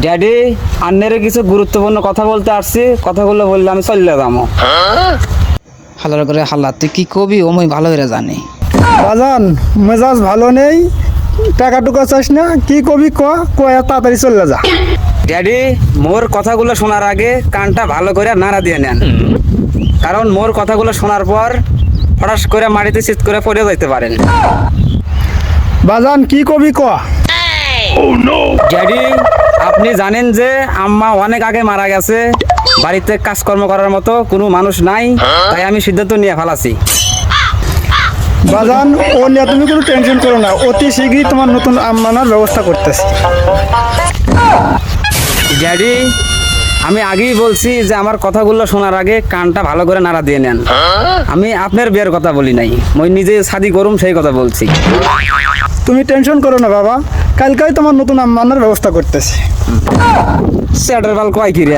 Daddy, আন্নের কিছু গুরুত্বপূর্ণ কথা বলতে আসছি, কথাগুলো বললে আমি চলে যাবো। হালার করে হাল্লা, তুই কি কবি ও মুই ভালো করে জানি। বাজান মেজাজ ভালো নেই, টাকা টুকা চাস না, কি কবি কয়া তাড়াতাড়ি চলে যা। ড্যাডি, মোর কথাগুলো শোনার আগে কানটা ভালো করে নাড়া দিয়ে নেন, কারণ মোর কথাগুলো শোনার পর ফটাস করে মাটিতে চিৎ করে পড়ে যাইতে পারেন। বাজান কি কবি ড্যাডি, আপনি জানেন যে আম্মা অনেক আগে মারা গেছে, বাড়িতে কাজকর্ম করার মতো কোনো মানুষ নাই, তাই আমি সিদ্ধান্ত নিয়ে ফেলাছি। বাজান ও নিয়ে তুমি কোনো টেনশন করো না, অতি শীঘ্রই তোমার নতুন আম্মানার ব্যবস্থা করতেছি। ড্যাডি, আমি আগেই বলছি যে আমার কথাগুলো শোনার আগে কানটা ভালো করে নাড়া দিয়ে নেন। আমি আপনার বিয়ের কথা বলি নাই, মই নিজে শাদি করুম সেই কথা বলছি। তুমি টেনশন করো না বাবা, কালকেই তোমার নতুন আম্মানার ব্যবস্থা করতেছি। স্যাটার বাল কয় কি রে?